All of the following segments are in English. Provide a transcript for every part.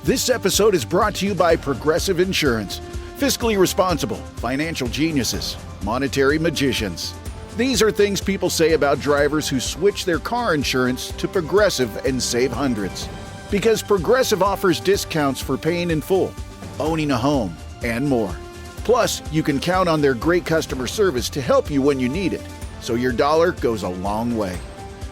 This episode is brought to you by Progressive Insurance. Fiscally responsible, financial geniuses, monetary magicians. These are things people say about drivers who switch their car insurance to Progressive and save hundreds. Because Progressive offers discounts for paying in full, owning a home, and more. Plus, you can count on their great customer service to help you when you need it, so your dollar goes a long way.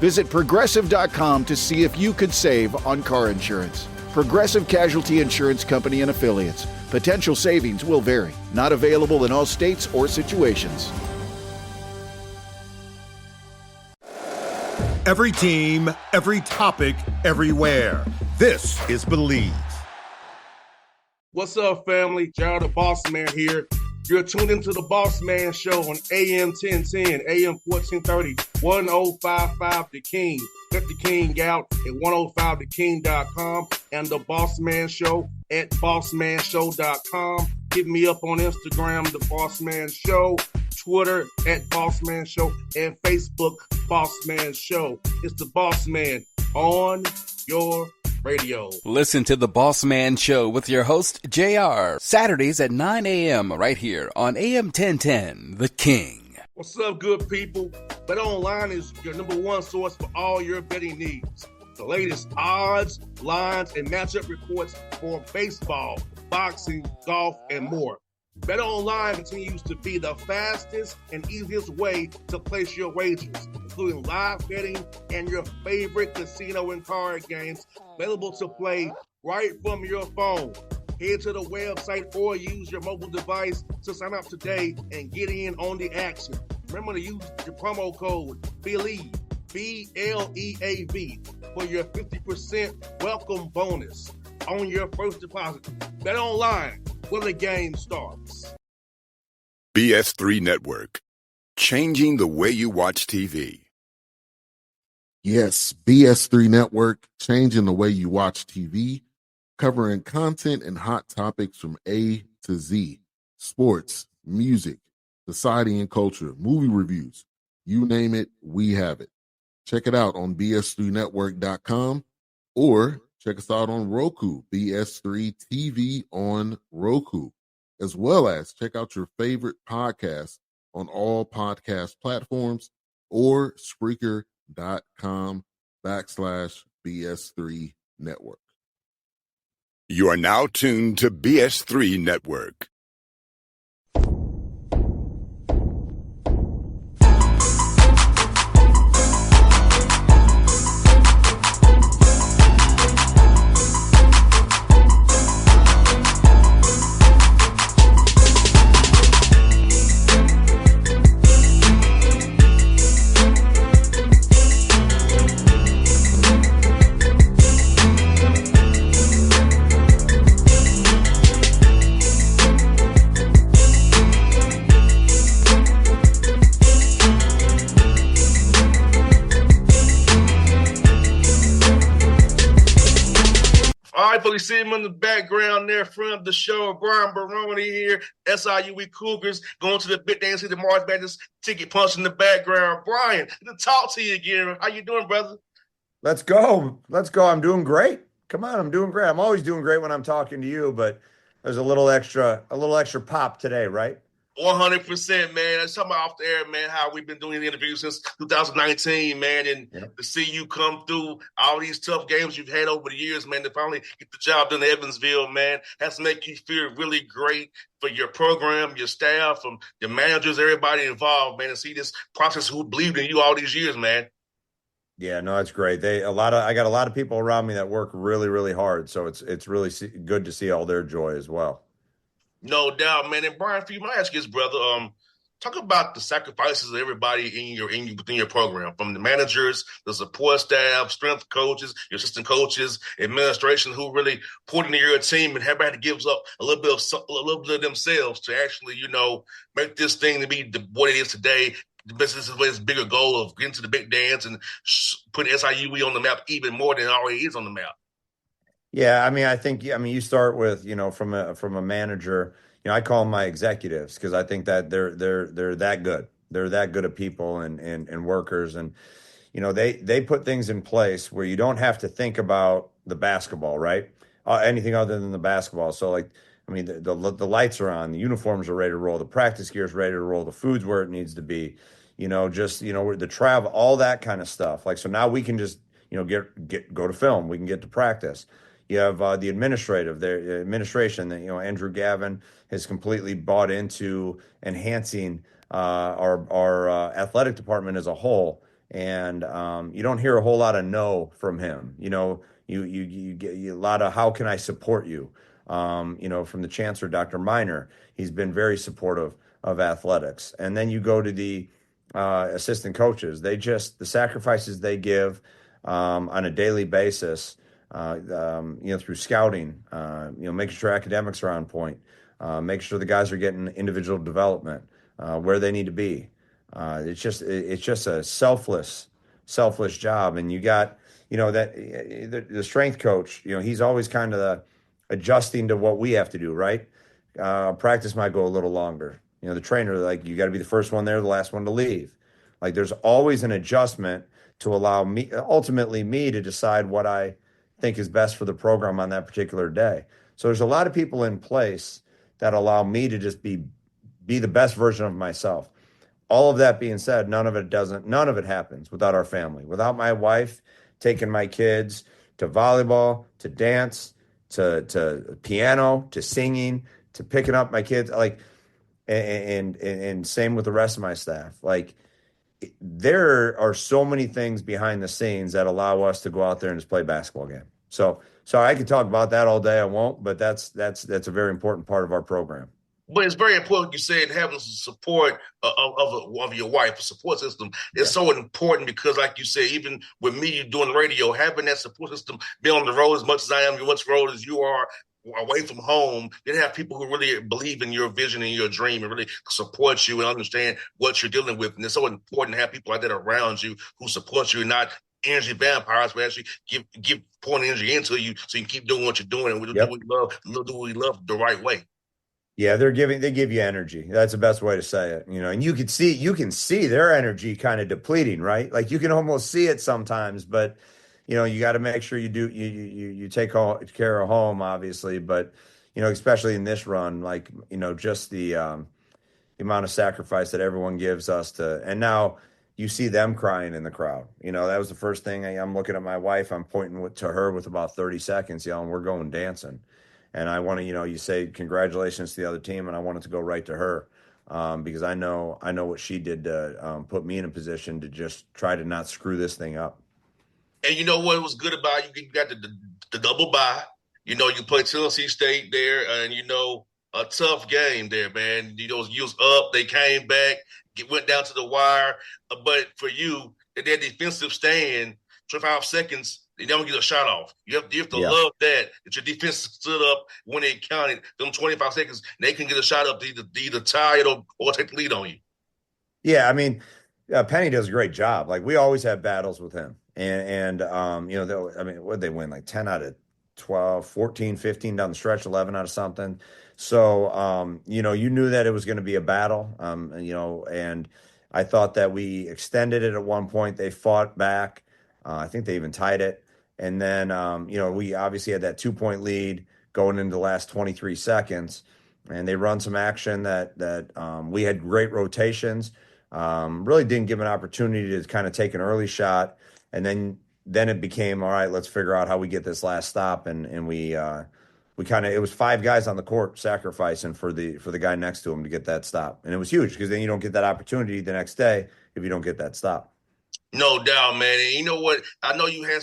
Visit Progressive.com to see if you could save on car insurance. Progressive Casualty Insurance Company and Affiliates. Potential savings will vary. Not available in all states or situations. Every team, every topic, everywhere. This is Believe. What's up, family? Gerald the Bossman here. You're tuned into the Bossman Show on AM 1010, AM 1430, 1055 The King. Let the King out at 105theking.com and the Bossman Show at bossmanshow.com. Hit me up on Instagram, The Bossman Show, Twitter at Bossman Show, and Facebook, Bossman Show. It's the Bossman on your radio. Listen to the Bossman Show with your host, JR, Saturdays at 9 a.m. right here on AM 1010, The King. What's up, good people? Bet Online is your number one source for all your betting needs. The latest odds, lines, and matchup reports for baseball, boxing, golf, and more. Bet Online continues to be the fastest and easiest way to place your wagers, including live betting and your favorite casino and card games available to play right from your phone. Head to the website or use your mobile device to sign up today and get in on the action. Remember to use your promo code BELIEVE, BLEAV, for your 50% welcome bonus on your first deposit. Bet Online, where the game starts. BS3 Network, changing the way you watch TV. Yes, BS3 Network, changing the way you watch TV, covering content and hot topics from A to Z, sports, music, society and culture, movie reviews, you name it, we have it. Check it out on bs3network.com or check us out on Roku, BS3 TV on Roku, as well as check out your favorite podcasts on all podcast platforms or Spreaker.com/BS3 Network. You are now tuned to BS3 Network. You see him in the background there, friend of the show, Brian Barone here, SIUE Cougars, going to the big dance, see the March Madness ticket punch in the background. Brian, good to talk to you again. How you doing, brother? Let's go. I'm doing great. Come on, I'm doing great. I'm always doing great when I'm talking to you, but there's a little extra pop today, right? 100%, man. Let's talk about off the air, man, how we've been doing the interviews since 2019, man, and to see you come through all these tough games you've had over the years, man, to finally get the job done in Evansville, man, has to make you feel really great for your program, your staff, your managers, everybody involved, man, and see this process who believed in you all these years, man. Yeah, no, it's great. I got a lot of people around me that work really, really hard, so it's really good to see all their joy as well. No doubt, man. And Brian, for you, my ask is, brother, talk about the sacrifices of everybody within your program, from the managers, the support staff, strength coaches, your assistant coaches, administration, who really put into your team and everybody had to give up a little bit of themselves to actually, make this thing to be what it is today. The business is his bigger goal of getting to the big dance and putting SIUE on the map even more than it already is on the map. Yeah, I think you start with, from a manager, I call them my executives because I think that they're that good. They're that good of people and workers. And, they put things in place where you don't have to think about the basketball, right? anything other than the basketball. So like, I mean, the lights are on, the uniforms are ready to roll, the practice gear is ready to roll, the food's where it needs to be, just the travel, all that kind of stuff. Like, so now we can just go to film, we can get to practice. You have the administration that Andrew Gavin has completely bought into enhancing our athletic department as a whole, and you don't hear a whole lot of no from him. You get a lot of how can I support you. From the chancellor, Dr. Miner, he's been very supportive of athletics. And then you go to the assistant coaches. The sacrifices they give on a daily basis, through scouting, making sure academics are on point, making sure the guys are getting individual development where they need to be. It's just a selfless job. And you got, that the strength coach, he's always kind of adjusting to what we have to do, right? Practice might go a little longer. The trainer, like, you got to be the first one there, the last one to leave. Like, there's always an adjustment to allow ultimately me to decide what I think is best for the program on that particular day. So there's a lot of people in place that allow me to just be the best version of myself. All of that being said, none of it happens without our family, without my wife taking my kids to volleyball, to dance, to piano, to singing, to picking up my kids, like, and same with the rest of my staff. Like, there are so many things behind the scenes that allow us to go out there and just play a basketball game. So I could talk about that all day. I won't, but that's a very important part of our program. But it's very important, you said, having some support of your wife, a support system is so important because, like you said, even with me doing radio, having that support system, being on the road as much as I am, as much road as you are, away from home, you have people who really believe in your vision and your dream and really support you and understand what you're dealing with. And it's so important to have people like that around you who support you and not energy vampires, but actually give point energy into you so you can keep doing what you're doing and we do what we love the right way. Yeah, they give you energy. That's the best way to say it. And you can see their energy kind of depleting, right? Like, you can almost see it sometimes, but you got to make sure you take care of home, obviously, but especially in this run, like, just the amount of sacrifice that everyone gives us and now you see them crying in the crowd. That was the first thing. I'm looking at my wife, I'm pointing to her with about 30 seconds, yelling, "We're going dancing." And I want to, you say congratulations to the other team, and I want it to go right to her because I know what she did to put me in a position to just try to not screw this thing up. And you know what was good about it? You got the double bye. You played Tennessee State there, and a tough game there, man. You was up, they came back, went down to the wire. But for you, in that defensive stand, 25 seconds, they don't get a shot off. You have to love that your defense stood up when they counted them 25 seconds. They can get a shot up to either tie it or take the lead on you. Yeah, I mean, Penny does a great job. Like, we always have battles with him. And what'd they win? Like 10 out of 12, 14, 15 down the stretch, 11 out of something. So, you knew that it was going to be a battle, and I thought that we extended it at one point. They fought back. I think they even tied it. And then, we obviously had that 2-point lead going into the last 23 seconds. And they run some action that we had great rotations. Really didn't give an opportunity to kind of take an early shot. And then it became, all right, let's figure out how we get this last stop. And we it was 5 guys on the court sacrificing for the guy next to him to get that stop. And it was huge because then you don't get that opportunity the next day if you don't get that stop. No doubt, man. And you know what? I know you had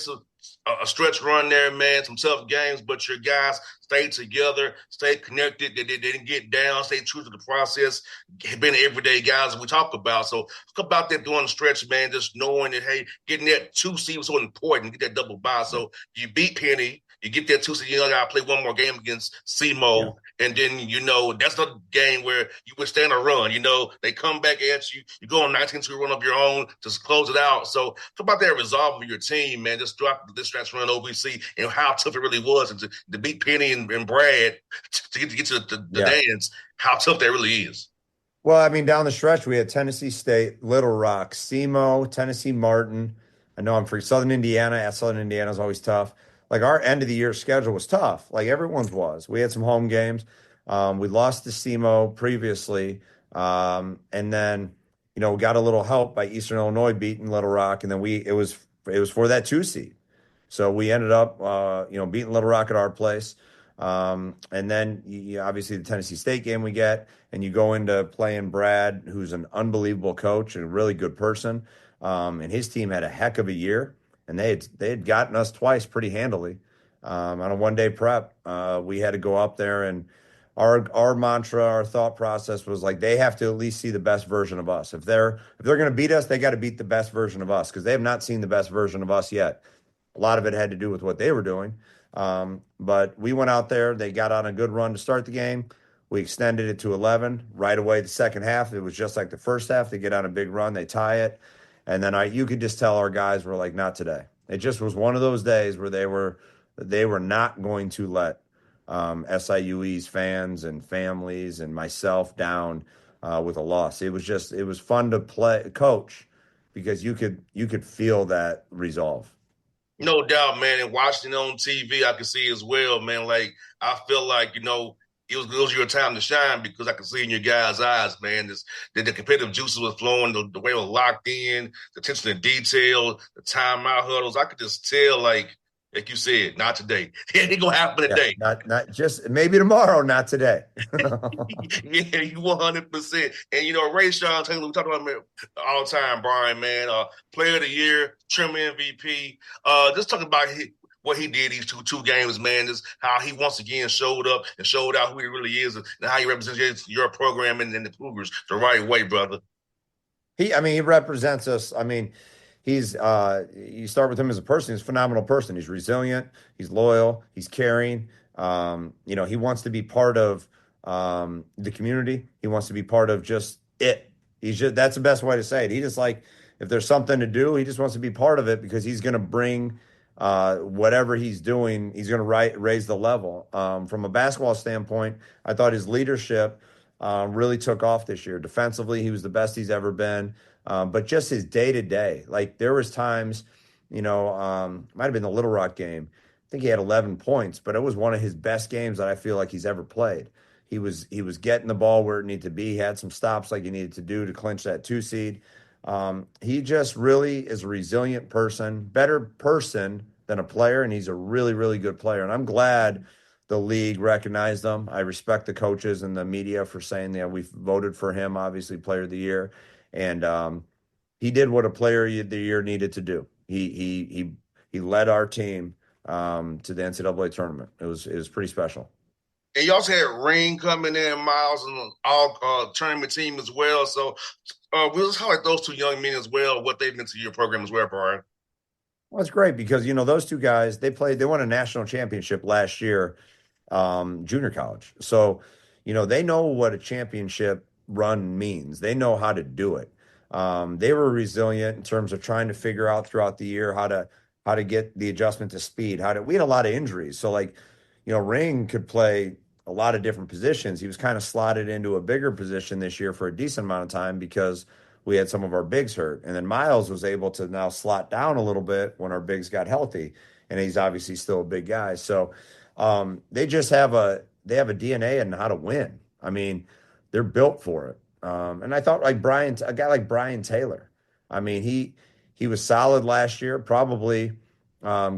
a stretch run there, man, some tough games, but your guys stayed together, stayed connected. They didn't get down, stayed true to the process, been everyday guys we talk about. So talk about that during the stretch, man, just knowing that, hey, getting that 2 seed was so important, get that double bye. So you beat Penny, you get that 2 seed, you got to play one more game against SEMO. Yeah. And then, that's the game where you withstand a run. They come back at you. You go on 19-2 run of your own to close it out. So talk about that resolve of your team, man, just throughout this stretch run OVC and how tough it really was and to beat Penny and Brad to get to the dance, how tough that really is. Well, I mean, down the stretch, we had Tennessee State, Little Rock, SEMO, Tennessee Martin. I know I'm free. Southern Indiana. At Southern Indiana is always tough. like our end of the year schedule was tough. Like everyone's was. We had some home games. We lost to SEMO previously. And then, we got a little help by Eastern Illinois beating Little Rock. And then it was for that 2 seed. So we ended up, beating Little Rock at our place. And then obviously the Tennessee State game we get, and you go into playing Brad, who's an unbelievable coach and a really good person. And his team had a heck of a year, and they had gotten us twice pretty handily. On a 1-day prep, we had to go up there, and our mantra, our thought process was like, they have to at least see the best version of us. If they're going to beat us, they got to beat the best version of us, because they have not seen the best version of us yet. A lot of it had to do with what they were doing. But we went out there. They got on a good run to start the game. We extended it to 11 right away. The second half, it was just like the first half. They get on a big run. They tie it. And then you could just tell our guys were like, not today. It just was one of those days where they were not going to let SIUE's fans and families and myself down with a loss. It was fun to coach, because you could feel that resolve. No doubt, man. And watching it on TV, I can see as well, man. Like, I feel like, it was your time to shine, because I could see in your guys' eyes, man, the competitive juices was flowing, the way it was locked in, the attention to detail, the timeout huddles. I could just tell, like you said, not today. It ain't gonna happen today. Not just maybe tomorrow, not today. Yeah, you 100%. And Ray Sean Taylor, we talk about him all the time, Brian, man. Player of the year, trim MVP. Just talking about what he did these two games, man. Just how he once again showed up and showed out who he really is, and how he represents your program and the Cougars the right way, brother. He represents us. I mean, you start with him as a person. He's a phenomenal person. He's resilient. He's loyal. He's caring. He wants to be part of the community. He wants to be part of just it. That's the best way to say it. He just, like, if there's something to do, he just wants to be part of it, because he's going to bring whatever he's doing. He's going to raise the level. From a basketball standpoint, I thought his leadership really took off this year. Defensively, he was the best he's ever been. But just his day-to-day, like, there was times, might have been the Little Rock game. I think he had 11 points, but it was one of his best games that I feel like he's ever played. He was getting the ball where it needed to be. He had some stops like he needed to do to clinch that 2 seed. He just really is a resilient person, better person than a player, and he's a really, really good player. And I'm glad the league recognized him. I respect the coaches and the media for saying that we voted for him, obviously, player of the year. And he did what a player of the year needed to do. He led our team to the NCAA tournament. It was pretty special. And you also had Ring coming in, Miles, and all tournament team as well. So we'll just highlight those two young men as well, what they've been to your program as well, Brian. Well, it's great, because those two guys, they won a national championship last year, junior college. So they know what a championship run means. They know how to do it. They were resilient in terms of trying to figure out throughout the year how to get the adjustment to speed. We had a lot of injuries. So, like, Ring could play a lot of different positions. He was kind of slotted into a bigger position this year for a decent amount of time, because we had some of our bigs hurt. And then Miles was able to now slot down a little bit when our bigs got healthy. And he's obviously still a big guy. So they just have a DNA and how to win. I mean, they're built for it. And I thought, like, a guy like Brian Taylor, I mean, he was solid last year, probably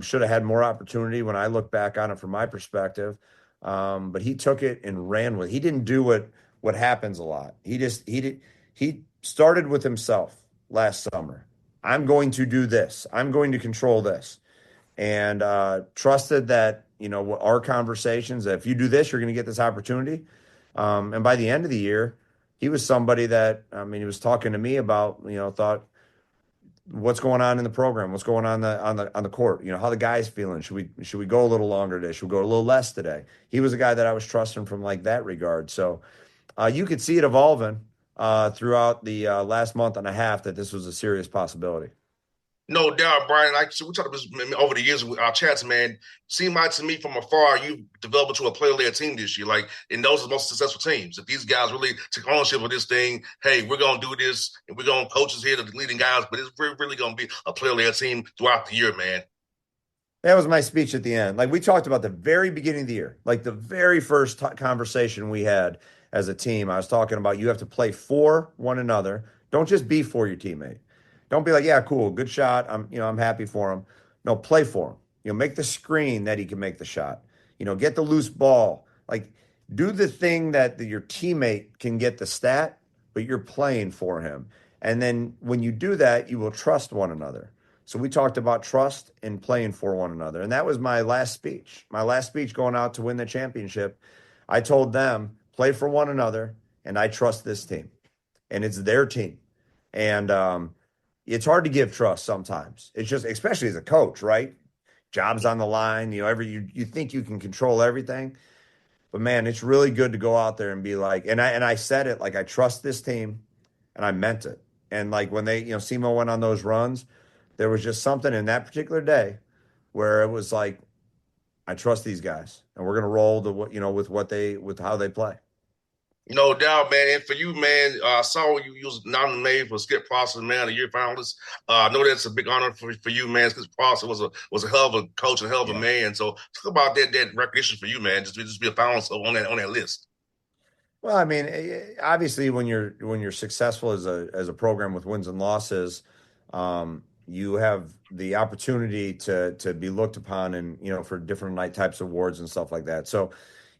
should have had more opportunity when I look back on it from my perspective. But he took it and ran with it. He didn't do what happens a lot. He started with himself last summer. I'm going to do this. I'm going to control this. And trusted that, our conversations, that if you do this, you're going to get this opportunity. And by the end of the year, he was somebody that, he was talking to me about, thought, what's going on in the program, what's going on on the court, how the guys feeling. Should we go a little longer today? Should we go a little less today? He was a guy that I was trusting from like that regard. So you could see it evolving throughout the last month and a half, that this was a serious possibility. No doubt, Brian. Like we talked about this over the years with our chats, man. Seemed like to me from afar, you developed into a player-led team this year. Like, and those are the most successful teams. If these guys really took ownership of this thing, hey, we're gonna do this, and we're gonna coaches here, the leading guys, but it's really gonna be a player-led team throughout the year, man. That was my speech at the end. Like we talked about the very beginning of the year, like the very first conversation we had as a team. I was talking about you have to play for one another. Don't just be for your teammate. Don't be like, yeah, cool, good shot. I'm happy for him. No, play for him. Make the screen that he can make the shot. Get the loose ball. Like, do the thing that your teammate can get the stat, but you're playing for him. And then when you do that, you will trust one another. So we talked about trust and playing for one another. And that was my last speech. My last speech going out to win the championship. I told them, play for one another, and I trust this team. And it's their team. And it's hard to give trust sometimes. It's just, especially as a coach, right? Job's on the line. You think you can control everything. But man, it's really good to go out there and be like, and I said it like I trust this team, and I meant it. And like when they, Simo went on those runs, there was just something in that particular day where it was like, I trust these guys, and we're gonna roll with how they play. No doubt, man. And for you, man, I saw you was nominated for Skip Prosser Man of the Year finalist. I know that's a big honor for you, man. Skip Prosser was a hell of a coach and hell of a man. So talk about that recognition for you, man. Just be a finalist on that list. Well, I mean, obviously, when you're successful as a program with wins and losses, you have the opportunity to be looked upon and for different types of awards and stuff like that. So,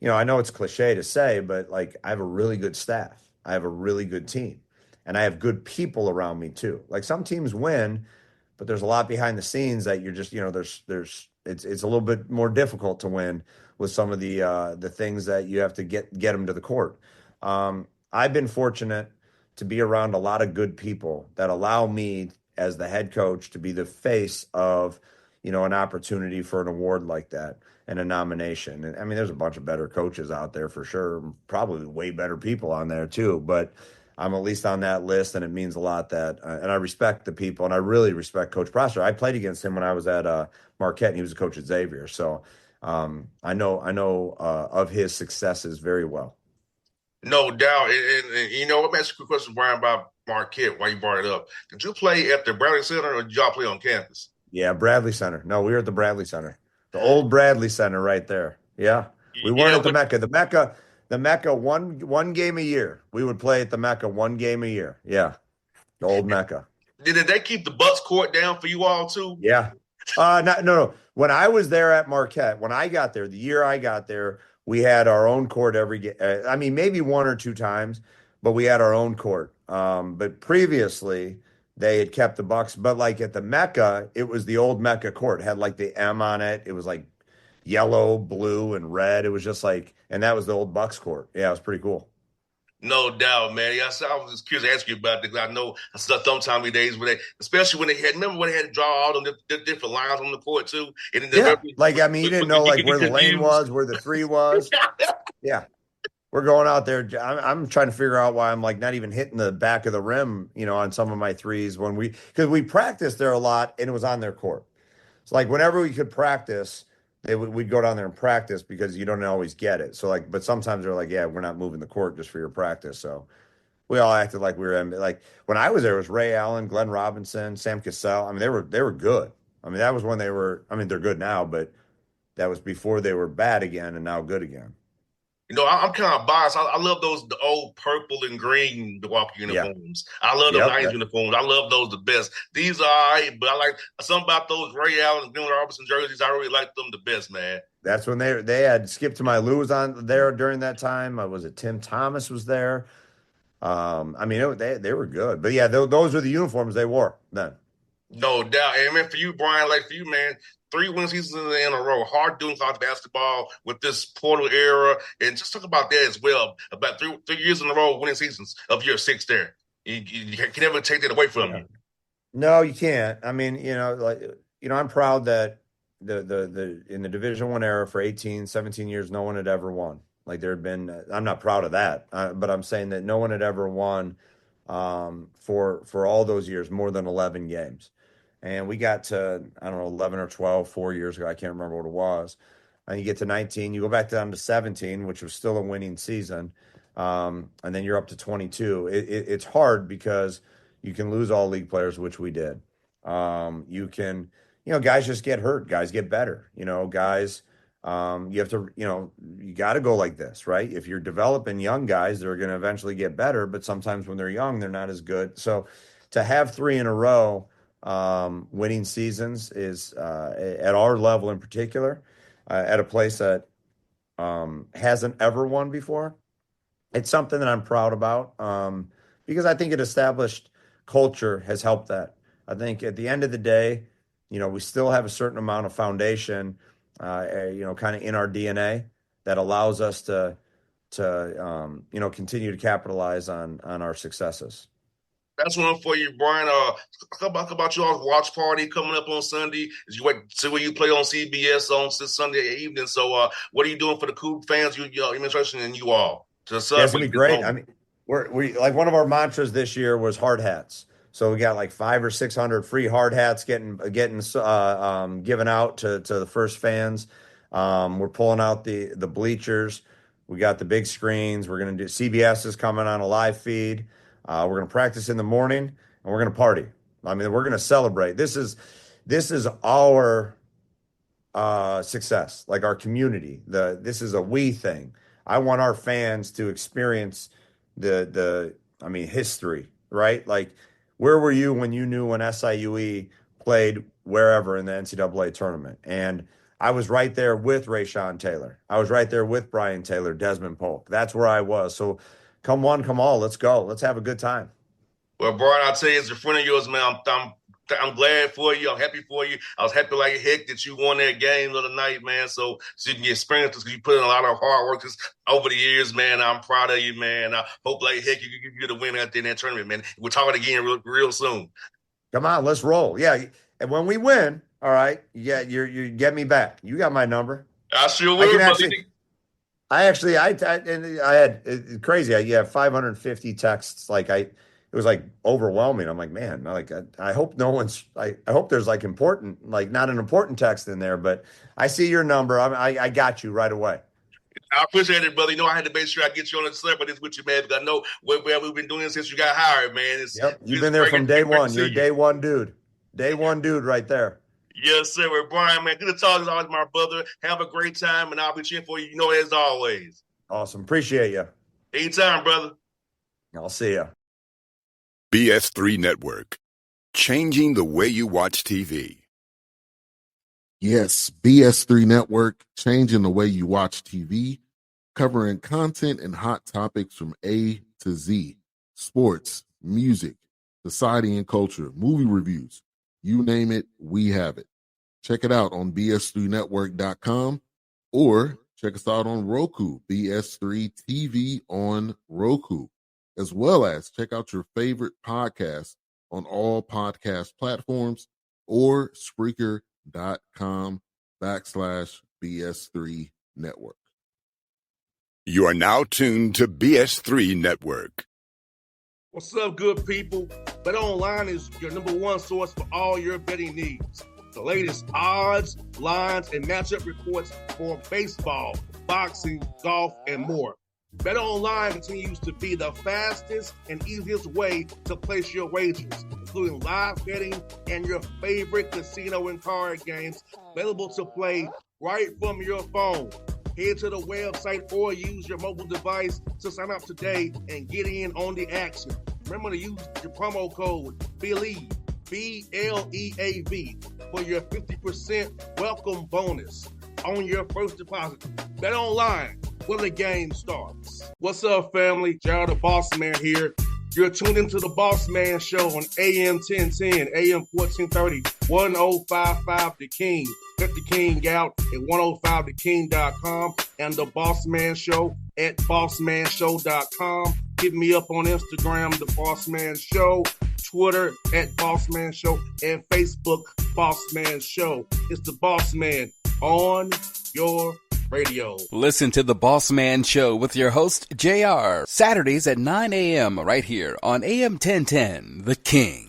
I know it's cliche to say, but like I have a really good staff, I have a really good team, and I have good people around me too. Like some teams win, but there's a lot behind the scenes that you're just there's it's a little bit more difficult to win with some of the things that you have to get them to the court. I've been fortunate to be around a lot of good people that allow me as the head coach to be the face of an opportunity for an award like that and a nomination. And I mean, there's a bunch of better coaches out there for sure, probably way better people on there too, but I'm at least on that list, and it means a lot that and I respect the people, and I really respect Coach Prosser. I played against him when I was at Marquette, and he was a coach at Xavier, so I know of his successes very well. No doubt. And let me ask you a quick question, Brian, about Marquette, why you brought it up. Did you play at the Bradley Center, or did y'all play on campus? Yeah, Bradley Center. No, we were at the Bradley Center. The old Bradley Center right there. Yeah. We weren't at the Mecca. The Mecca one game a year. We would play at the Mecca one game a year. Yeah. The old Mecca. Did they keep the Bucks court down for you all too? Yeah. No. When I was there at Marquette, when I got there, the year I got there, we had our own court every game. I mean, maybe one or two times, but we had our own court. But previously, they had kept the Bucks. But like at the Mecca, it was the old Mecca court. It had like the M on it. It was like yellow, blue, and red. It was just like, and that was the old Bucks court. Yeah, it was pretty cool. No doubt, man. Yeah, I was just curious to ask you about it because I know sometimes days where especially when remember when they had to draw all the different lines on the court too. And yeah, like I mean, you didn't know like where the lane was, where the three was. Yeah, we're going out there. I'm trying to figure out why I'm like not even hitting the back of the rim, on some of my threes because we practiced there a lot and it was on their court. So like whenever we could practice, we'd go down there and practice because you don't always get it. So like, but sometimes they're like, yeah, we're not moving the court just for your practice. So we all acted like we were like when I was there, it was Ray Allen, Glenn Robinson, Sam Cassell. I mean, they were good. I mean, that was when they were. I mean, they're good now, but that was before they were bad again and now good again. I'm kind of biased. I love the old purple and green Milwaukee uniforms. Yeah. I love those Lions uniforms. I love those the best. These are all right, but I like something about those Ray Allen and Glenn Robinson jerseys. I really like them the best, man. That's when they had Skip to My Lou was on there during that time. Was it Tim Thomas was there? I mean, they were good, but yeah, those were the uniforms they wore then. No doubt, and man, for you, Brian, like for you, man, 3 winning seasons in a row. Hard doing college basketball with this portal era, and just talk about that as well. About 3 years in a row winning seasons of year 6 there. You can never take that away from you. No, you can't. I mean, I'm proud that the in the Division I era for 18, 17 years, no one had ever won. Like there had been, I'm not proud of that, but I'm saying that no one had ever won for all those years, more than 11 games. And we got to, I don't know, 11 or 12, 4 years ago. I can't remember what it was. And you get to 19, you go back down to 17, which was still a winning season. And then you're up to 22. It's hard because you can lose all league players, which we did. You can guys just get hurt, guys get better, guys, you have to, you got to go like this, right? If you're developing young guys, they're going to eventually get better, but sometimes when they're young, they're not as good. So to have 3 in a row, winning seasons is, at our level in particular, at a place that, hasn't ever won before, it's something that I'm proud about, because I think it established culture has helped that. I think at the end of the day, we still have a certain amount of foundation, kind of in our DNA that allows us to continue to capitalize on our successes. That's one for you, Brian. How about y'all's watch party coming up on Sunday? As you wait to where you play on CBS on Sunday evening. So, what are you doing for the Cougar fans, your administration, and you all to celebrate? Yeah, it's gonna be great. I mean, we like one of our mantras this year was hard hats. So we got like 500 or 600 free hard hats getting given out to the first fans. We're pulling out the bleachers. We got the big screens. We're gonna do CBS is coming on a live feed. We're going to practice in the morning, and we're going to party. I mean, we're going to celebrate. This is our success, like our community. This is a we thing. I want our fans to experience history, right? Like, where were you when you knew when SIUE played wherever in the NCAA tournament? And I was right there with Rayshawn Taylor. I was right there with Brian Taylor, Desmond Polk. That's where I was. So come one, come all. Let's go. Let's have a good time. Well, Brian, I'll tell you, as a friend of yours, man, I'm glad for you. I'm happy for you. I was happy like heck that you won that game the other night, man. So you can experience this because you put in a lot of hard work over the years, man. I'm proud of you, man. I hope like heck you get a win out there in that tournament, man. We're talking again real soon. Come on, let's roll. Yeah, and when we win, all right, yeah, you get me back. You got my number. I sure will. I had crazy. You have 550 texts. It was like overwhelming. I'm like, man, I hope I hope there's like important, like not an important text in there, but I see your number. I got you right away. I appreciate it, brother. I had to make sure I get you on the celebrities with you, man, because I know where we've been doing since you got hired, man. You've been there from day one. You're day one dude. Day one dude right there. Yes, sir. Well, Brian, man, good to talk as always, my brother. Have a great time, and I'll be cheering for you, as always. Awesome. Appreciate you. Anytime, brother. I'll see you. BS3 Network. Changing the way you watch TV. Yes, BS3 Network, changing the way you watch TV, covering content and hot topics from A to Z, sports, music, society and culture, movie reviews. You name it, we have it. Check it out on bs3network.com or check us out on Roku, BS3 TV on Roku, as well as check out your favorite podcast on all podcast platforms or Spreaker.com/BS3 Network. You are now tuned to BS3 Network. What's up, good people? Bet Online is your #1 source for all your betting needs. The latest odds, lines, and matchup reports for baseball, boxing, golf, and more. Bet Online continues to be the fastest and easiest way to place your wagers, including live betting and your favorite casino and card games available to play right from your phone. Head to the website or use your mobile device to sign up today and get in on the action. Remember to use your promo code BELIEVE, BLEAV, for your 50% welcome bonus on your first deposit. Bet Online, where the game starts. What's up, family? Jared the Bossman here. You're tuned into the Bossman Show on AM 1010, AM 1430, 1055 The King. Check The King out at 105theking.com and the Bossman Show at bossmanshow.com. Hit me up on Instagram, The Bossman Show, Twitter at Bossman Show, and Facebook, Bossman Show. It's the Bossman on your radio. Listen to The Bossman Show with your host, JR, Saturdays at 9 a.m. right here on AM 1010, The King.